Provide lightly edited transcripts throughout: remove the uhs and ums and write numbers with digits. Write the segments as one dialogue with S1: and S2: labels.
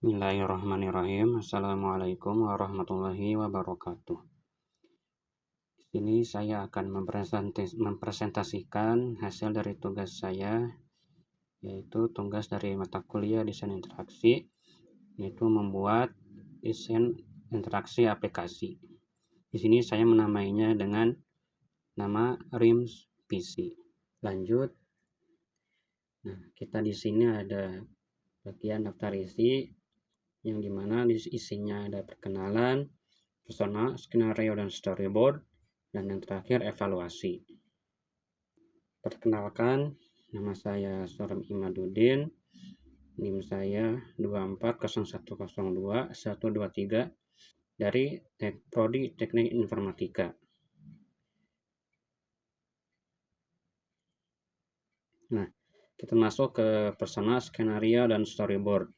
S1: Bismillahirrahmanirrahim. Assalamualaikum warahmatullahi wabarakatuh. Di sini saya akan mempresentasikan hasil dari tugas saya, yaitu tugas dari mata kuliah desain interaksi, yaitu membuat desain interaksi aplikasi. Di sini saya menamainya dengan nama RIMS PC. Lanjut. Nah, kita di sini ada bagian daftar isi, yang dimana isinya ada perkenalan, persona, skenario, dan storyboard, dan yang terakhir evaluasi. Perkenalkan, nama saya Soram Imaduddin, NIM saya 240102123 dari Prodi Teknik Informatika. Nah, kita masuk ke persona, skenario, dan storyboard.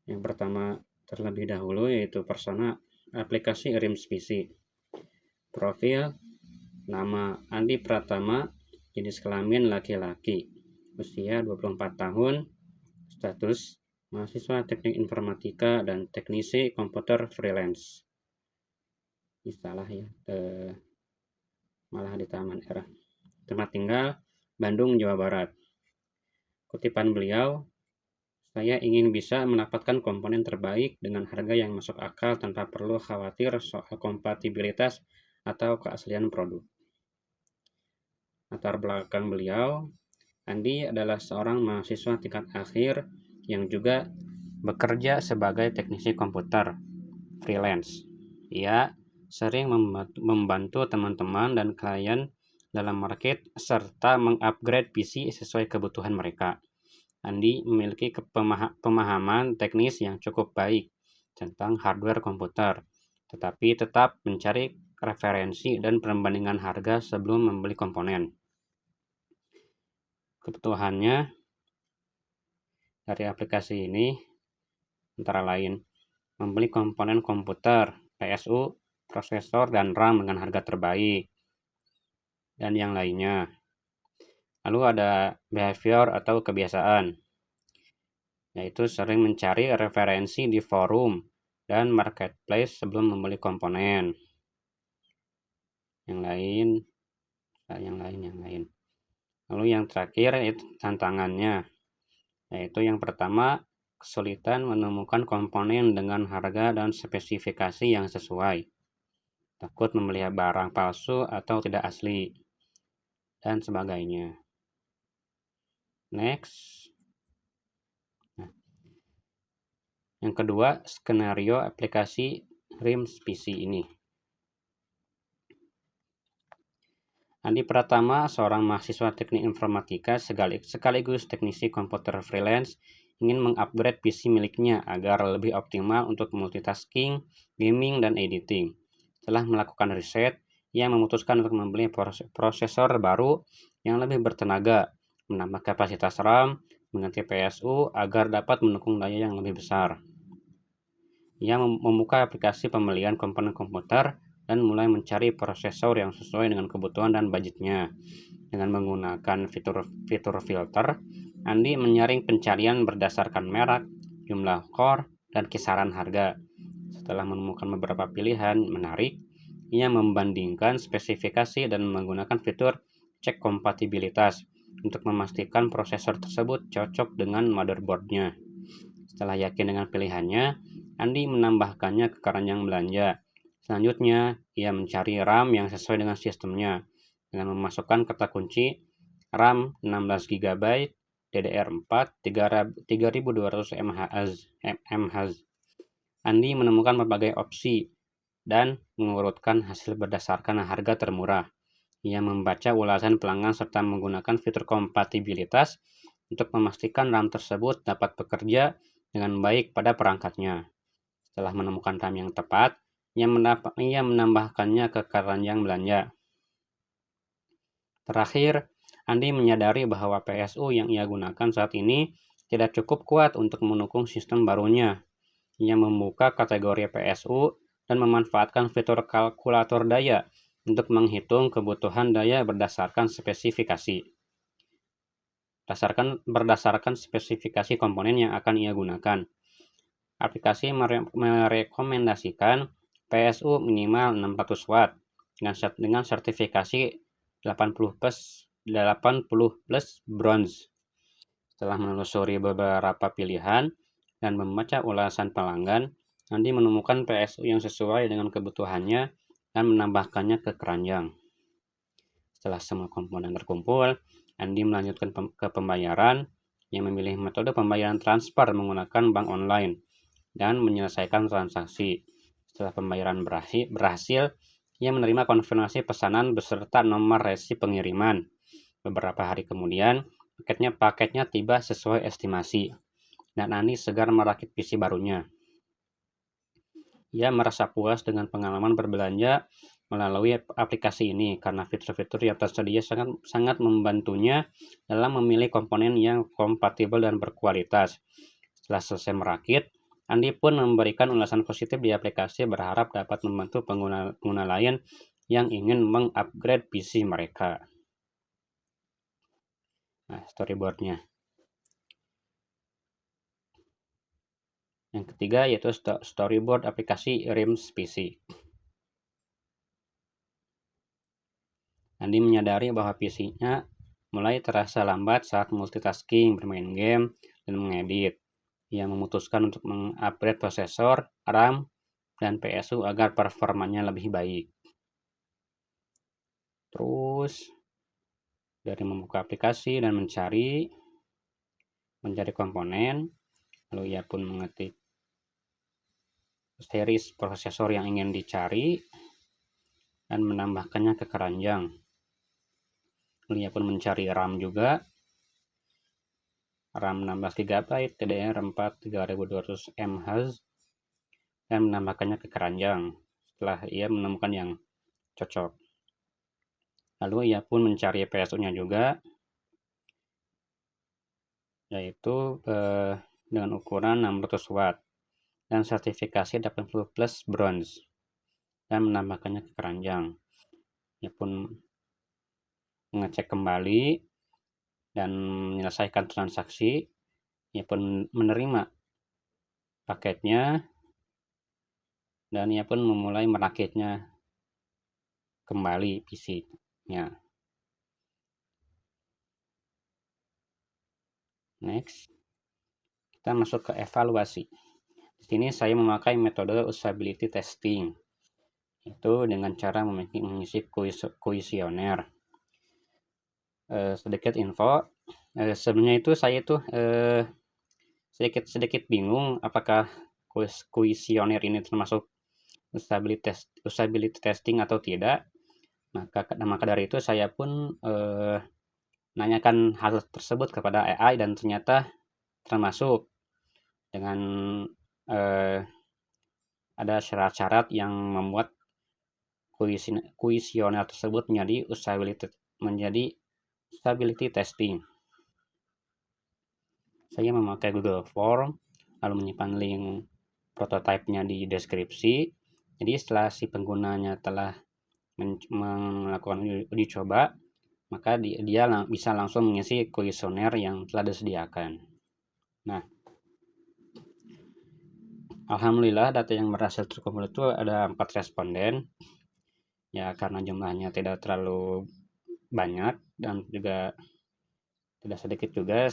S1: Yang pertama terlebih dahulu yaitu persona aplikasi RIMS PC. Profil, nama Andi Pratama, jenis kelamin laki-laki, usia 24 tahun, status mahasiswa teknik informatika dan teknisi komputer freelance. Salah ya, malah di Taman Era. Tempat tinggal Bandung, Jawa Barat. Kutipan beliau, saya ingin bisa mendapatkan komponen terbaik dengan harga yang masuk akal tanpa perlu khawatir soal kompatibilitas atau keaslian produk. Latar belakang beliau, Andi adalah seorang mahasiswa tingkat akhir yang juga bekerja sebagai teknisi komputer freelance. Ia sering membantu teman-teman dan klien dalam market serta mengupgrade PC sesuai kebutuhan mereka. Andi memiliki pemahaman teknis yang cukup baik tentang hardware komputer, tetapi tetap mencari referensi dan perbandingan harga sebelum membeli komponen. Kebutuhannya dari aplikasi ini antara lain membeli komponen komputer, PSU, prosesor, dan RAM dengan harga terbaik, dan yang lainnya. Lalu ada behavior atau kebiasaan, yaitu sering mencari referensi di forum dan marketplace sebelum membeli komponen. Yang lain. Lalu yang terakhir itu tantangannya, yaitu yang pertama, kesulitan menemukan komponen dengan harga dan spesifikasi yang sesuai, takut membeli barang palsu atau tidak asli, dan sebagainya. Next. Nah, yang kedua, skenario aplikasi RIMS PC ini. Andi Pratama, seorang mahasiswa teknik informatika sekaligus teknisi komputer freelance, ingin mengupgrade PC miliknya agar lebih optimal untuk multitasking, gaming, dan editing. Setelah melakukan riset, ia memutuskan untuk membeli prosesor baru yang lebih bertenaga, menambah kapasitas RAM, mengganti PSU agar dapat mendukung daya yang lebih besar. Ia membuka aplikasi pembelian komponen komputer dan mulai mencari prosesor yang sesuai dengan kebutuhan dan budgetnya. Dengan menggunakan fitur filter, Andi menyaring pencarian berdasarkan merek, jumlah core, dan kisaran harga. Setelah menemukan beberapa pilihan menarik, ia membandingkan spesifikasi dan menggunakan fitur cek kompatibilitas untuk memastikan prosesor tersebut cocok dengan motherboardnya. Setelah yakin dengan pilihannya, Andi menambahkannya ke keranjang belanja. Selanjutnya, ia mencari RAM yang sesuai dengan sistemnya dengan memasukkan kata kunci RAM 16 GB, DDR4 3200 mHz. Andi menemukan berbagai opsi dan mengurutkan hasil berdasarkan harga termurah. Ia membaca ulasan pelanggan serta menggunakan fitur kompatibilitas untuk memastikan RAM tersebut dapat bekerja dengan baik pada perangkatnya. Setelah menemukan RAM yang tepat, ia menambahkannya ke keranjang belanja. Terakhir, Andi menyadari bahwa PSU yang ia gunakan saat ini tidak cukup kuat untuk mendukung sistem barunya. Ia membuka kategori PSU dan memanfaatkan fitur kalkulator daya untuk menghitung kebutuhan daya berdasarkan spesifikasi komponen yang akan ia gunakan. Aplikasi merekomendasikan PSU minimal 600 watt dengan sertifikasi 80 plus bronze. Setelah menelusuri beberapa pilihan dan membaca ulasan pelanggan, Andi menemukan PSU yang sesuai dengan kebutuhannya dan menambahkannya ke keranjang. Setelah semua komponen terkumpul, Andi melanjutkan ke pembayaran yang memilih metode pembayaran transfer menggunakan bank online dan menyelesaikan transaksi. Setelah pembayaran berhasil, ia menerima konfirmasi pesanan beserta nomor resi pengiriman. Beberapa hari kemudian, paketnya tiba sesuai estimasi, dan Andi segar merakit PC barunya. Ia merasa puas dengan pengalaman berbelanja melalui aplikasi ini karena fitur-fitur yang tersedia sangat membantunya dalam memilih komponen yang kompatibel dan berkualitas. Setelah selesai merakit, Andi pun memberikan ulasan positif di aplikasi berharap dapat membantu pengguna lain yang ingin mengupgrade PC mereka. Nah, storyboardnya. Yang ketiga yaitu storyboard aplikasi RIMS PC. Andi menyadari bahwa PC-nya mulai terasa lambat saat multitasking, bermain game, dan mengedit. Ia memutuskan untuk mengupgrade prosesor, RAM, dan PSU agar performanya lebih baik. Terus, dari membuka aplikasi dan mencari komponen, lalu ia pun mengetik series prosesor yang ingin dicari dan menambahkannya ke keranjang. Lalu ia pun mencari RAM juga, RAM 16 GB, DDR4 3200 MHz, dan menambahkannya ke keranjang setelah ia menemukan yang cocok. Lalu ia pun mencari PSU-nya juga, yaitu dengan ukuran 600 watt dan sertifikasi 80 plus bronze, dan menambahkannya ke keranjang. Ia pun mengecek kembali dan menyelesaikan transaksi. Ia pun menerima paketnya dan ia pun memulai merakitnya kembali PC-nya. Next, kita masuk ke evaluasi. Di sini saya memakai metode usability testing, itu dengan cara mengisi kuesioner. Sedikit info, sebenarnya itu saya itu sedikit bingung apakah kuesioner ini termasuk usability testing atau tidak. Maka dari itu saya pun nanyakan hal tersebut kepada AI dan ternyata termasuk dengan ada syarat-syarat yang membuat kuesioner tersebut menjadi usability testing. Saya memakai Google Form, lalu menyimpan link prototipenya di deskripsi. Jadi setelah si penggunanya telah melakukan uji coba, maka dia bisa langsung mengisi kuesioner yang telah disediakan. Nah, alhamdulillah data yang berhasil terkumpul itu ada 4 responden. Ya, karena jumlahnya tidak terlalu banyak dan juga tidak sedikit juga,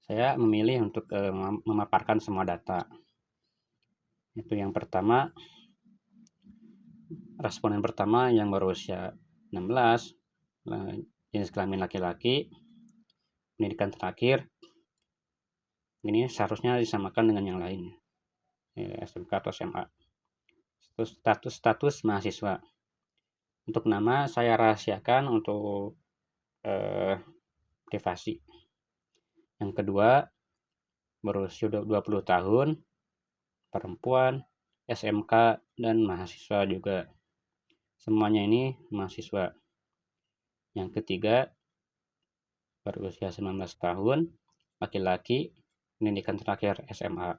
S1: saya memilih untuk memaparkan semua data. Itu yang pertama, responden pertama yang berusia 16, jenis kelamin laki-laki, pendidikan terakhir, ini seharusnya disamakan dengan yang lain, SMK atau SMA. Status mahasiswa. Untuk nama saya rahasiakan untuk privasi. Yang kedua, berusia 20 tahun, perempuan, SMK, dan mahasiswa juga. Semuanya ini mahasiswa. Yang ketiga, berusia 19 tahun, laki-laki, pendidikan terakhir SMA.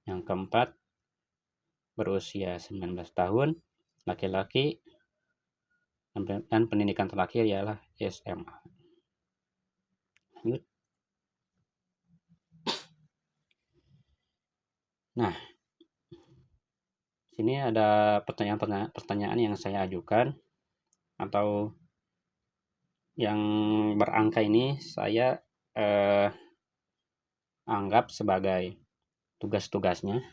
S1: Yang keempat, berusia 19 tahun, laki-laki, dan pendidikan terakhir ialah SMA. Lanjut. Nah, sini ada pertanyaan yang saya ajukan atau yang berangka ini saya anggap sebagai tugas-tugasnya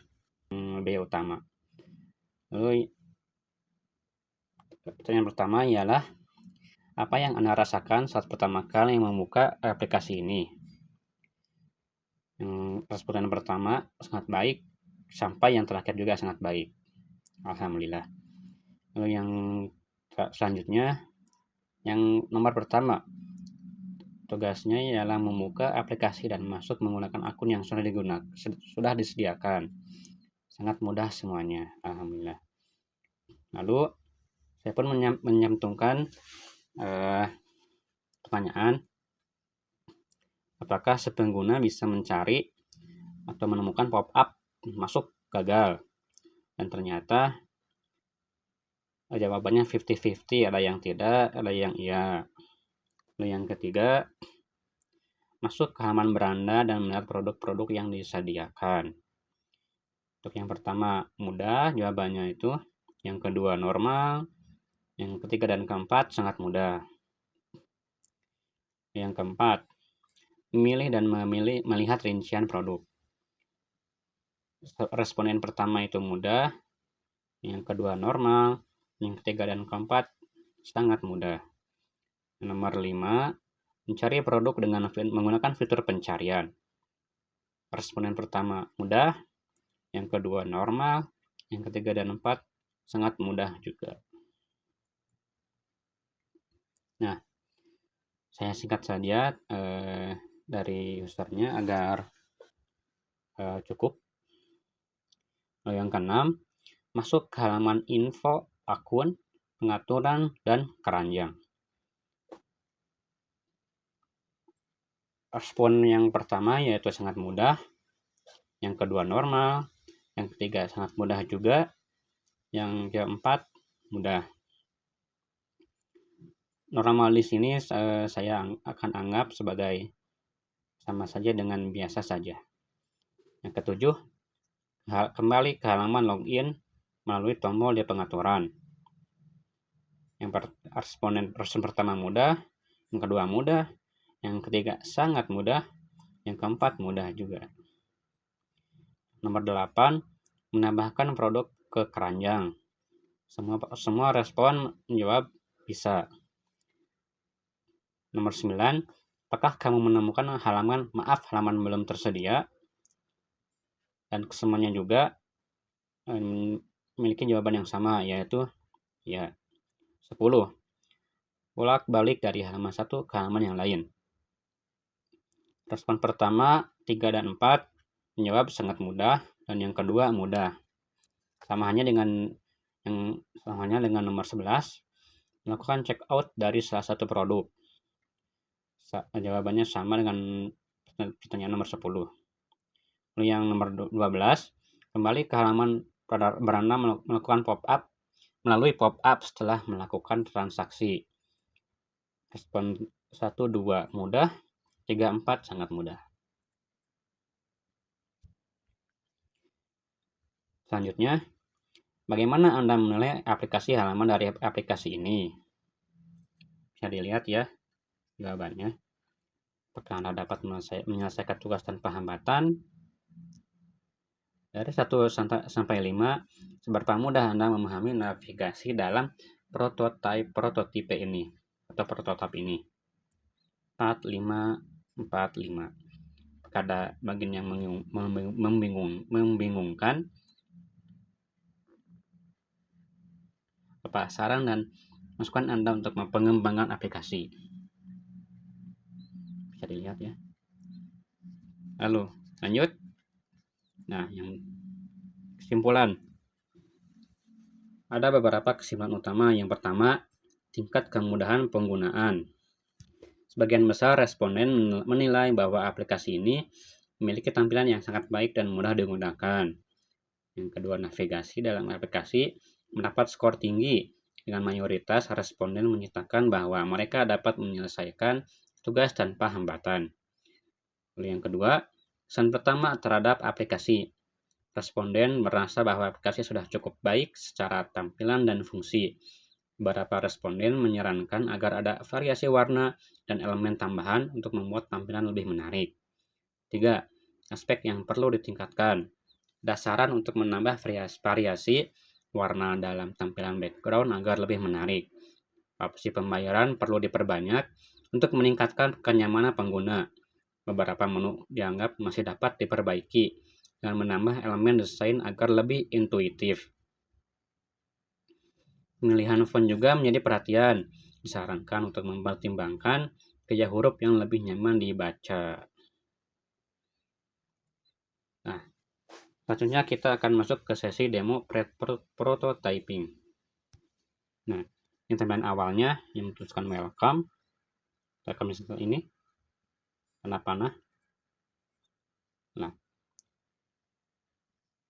S1: lebih utama. Lalu pertanyaan pertama ialah, apa yang Anda rasakan saat pertama kali membuka aplikasi ini? Respon yang pertama sangat baik, sampai yang terakhir juga sangat baik. Alhamdulillah. Lalu yang selanjutnya, yang nomor pertama, tugasnya ialah membuka aplikasi dan masuk menggunakan akun yang sudah disediakan. Sangat mudah semuanya, alhamdulillah. Lalu saya pun menyantumkan pertanyaan, apakah si pengguna bisa mencari atau menemukan pop-up masuk gagal? Dan ternyata jawabannya 50-50, ada yang tidak, ada yang iya. Lalu yang ketiga, masuk ke halaman beranda dan melihat produk-produk yang disediakan. Untuk yang pertama mudah jawabannya itu, yang kedua normal, yang ketiga dan keempat sangat mudah. Yang keempat, memilih dan melihat rincian produk. Responden pertama itu mudah, yang kedua normal, yang ketiga dan keempat sangat mudah. Nomor 5, mencari produk dengan menggunakan fitur pencarian. Responden pertama mudah, yang kedua normal, yang ketiga dan empat sangat mudah juga. Nah, saya singkat saja dari usernya agar cukup. Lalu yang keenam, masuk ke halaman info, akun, pengaturan, dan keranjang. Respon yang pertama yaitu sangat mudah, yang kedua normal, yang ketiga sangat mudah juga, yang keempat mudah. Normal di sini saya akan anggap sebagai sama saja dengan biasa saja. Yang ketujuh, kembali ke halaman login melalui tombol di pengaturan. Yang respon pertama mudah, yang kedua mudah, yang ketiga sangat mudah, yang keempat mudah juga. Nomor 8, menambahkan produk ke keranjang. Semua respon menjawab bisa. Nomor 9, apakah kamu menemukan halaman belum tersedia? Dan semuanya juga memiliki jawaban yang sama, yaitu ya. 10, bolak-balik dari halaman satu ke halaman yang lain. Respon pertama 3 dan 4 menjawab sangat mudah, dan yang kedua mudah. Sama halnya dengan nomor 11, melakukan check out dari salah satu produk. Jawabannya sama dengan pertanyaan nomor 10. Lalu yang nomor 12, kembali ke halaman beranda melakukan pop-up melalui pop-up setelah melakukan transaksi. Respon 1, 2 mudah, 3, 4 sangat mudah. Selanjutnya, bagaimana Anda menilai aplikasi halaman dari aplikasi ini? Bisa dilihat ya jawabannya. Apakah Anda dapat menyelesaikan tugas tanpa hambatan? Dari 1 sampai 5, seberapa mudah Anda memahami navigasi dalam prototipe ini atau prototipe ini? 4, 5, 4, 5. Apakah ada bagian yang membingungkan? Apa saran dan masukan Anda untuk pengembangan aplikasi? Bisa dilihat ya. Lalu lanjut. Nah, yang kesimpulan. Ada beberapa kesimpulan utama. Yang pertama, tingkat kemudahan penggunaan. Sebagian besar responden menilai bahwa aplikasi ini memiliki tampilan yang sangat baik dan mudah digunakan. Yang kedua, navigasi dalam aplikasi mendapat skor tinggi, dengan mayoritas responden menyatakan bahwa mereka dapat menyelesaikan tugas tanpa hambatan. Lalu yang kedua, kesan pertama terhadap aplikasi. Responden merasa bahwa aplikasi sudah cukup baik secara tampilan dan fungsi. Beberapa responden menyarankan agar ada variasi warna dan elemen tambahan untuk membuat tampilan lebih menarik. 3. Aspek yang perlu ditingkatkan. Dasaran untuk menambah variasi warna dalam tampilan background agar lebih menarik. Opsi pembayaran perlu diperbanyak untuk meningkatkan kenyamanan pengguna. Beberapa menu dianggap masih dapat diperbaiki dan menambah elemen desain agar lebih intuitif. Pemilihan font juga menjadi perhatian. Disarankan untuk mempertimbangkan gaya huruf yang lebih nyaman dibaca. Nah, selanjutnya kita akan masuk ke sesi demo prototyping. Nah, ini tampilan awalnya yang menuliskan welcome. Kita akan misalkan ini panah-panah. Nah,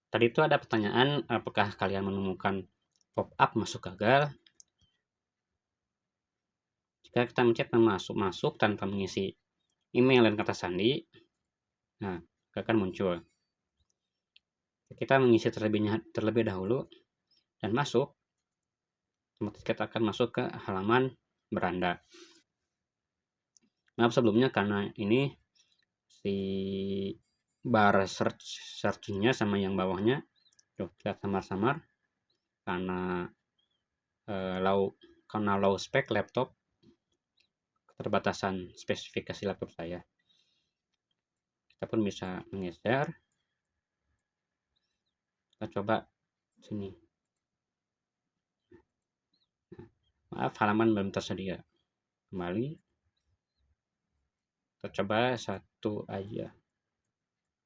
S1: tadi itu ada pertanyaan, apakah kalian menemukan pop-up masuk gagal? Jika kita mencet masuk tanpa mengisi email dan kata sandi, nah, akan muncul. Kita mengisi terlebih dahulu dan masuk, otomatis kita akan masuk ke halaman beranda. Maaf sebelumnya karena ini si bar search-nya sama yang bawahnya kita samar-samar karena low spec laptop, keterbatasan spesifikasi laptop saya. Kita pun bisa menggeser. Kita coba sini. Maaf, halaman belum tersedia. Kembali. Kita coba satu aja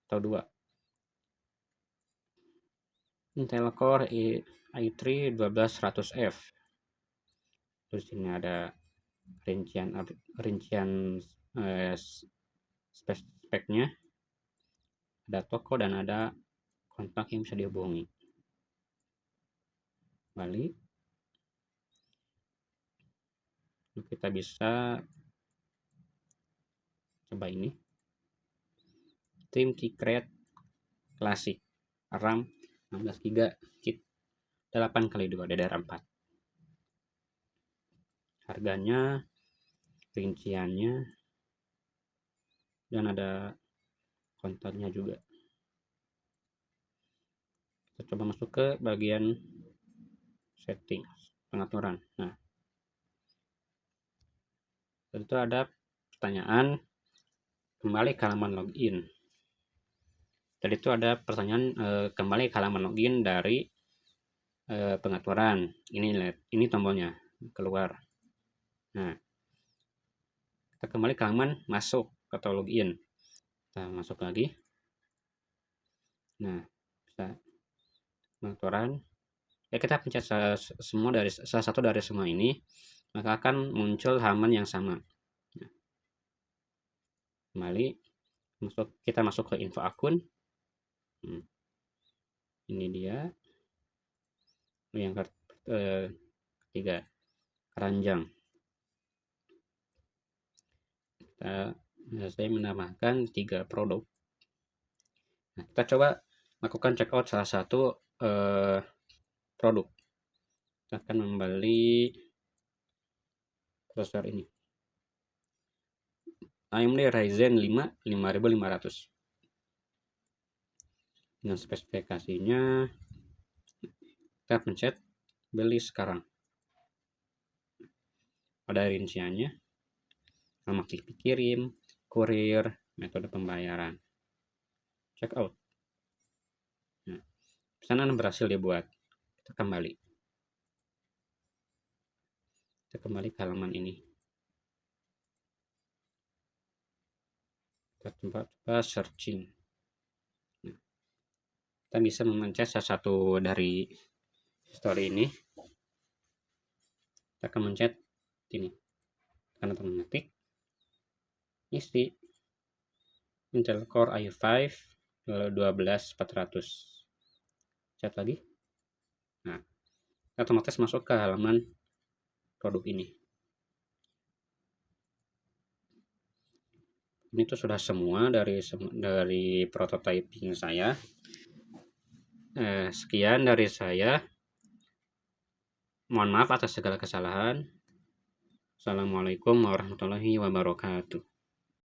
S1: atau dua. Intel Core i3 12100F. Terus ini ada rincian speknya, ada toko dan ada kontak yang bisa dihubungi. Kembali. Kita bisa coba ini. Trim Keycrate Classic RAM 16GB kit 8x2 DDR4. Harganya, rinciannya, dan ada kontaknya juga. Kita coba masuk ke bagian setting, pengaturan. Nah, tentu ada pertanyaan kembali ke halaman login. Tadi itu ada pertanyaan kembali ke halaman login dari pengaturan. Ini tombolnya keluar. Nah, kita kembali ke halaman masuk atau login. Kita masuk lagi. Nah, bisa pengaturan. Ya, kita pencet salah satu dari semua ini, maka akan muncul halaman yang sama. Nah, kembali kita masuk ke info akun. Ini dia yang ketiga, keranjang. Saya menambahkan 3 produk. Nah, kita coba lakukan checkout salah satu produk. Kita akan membeli prosesor ini, AMD Ryzen 5 5500 dengan spesifikasinya. Kita pencet beli sekarang. Ada rinciannya, nama klik kirim, kurir, metode pembayaran, checkout. Nah, pesanan berhasil dibuat. Kita kembali ke halaman ini. Kita coba searching. Nah, kita bisa memencet salah satu dari history ini. Kita akan mencet ini karena mengetik isi Intel Core i5 12400. Chat lagi. Nah, otomatis masuk ke halaman produk ini. Ini tuh sudah semua dari prototyping saya. Sekian dari saya. Mohon maaf atas segala kesalahan. Assalamualaikum warahmatullahi wabarakatuh.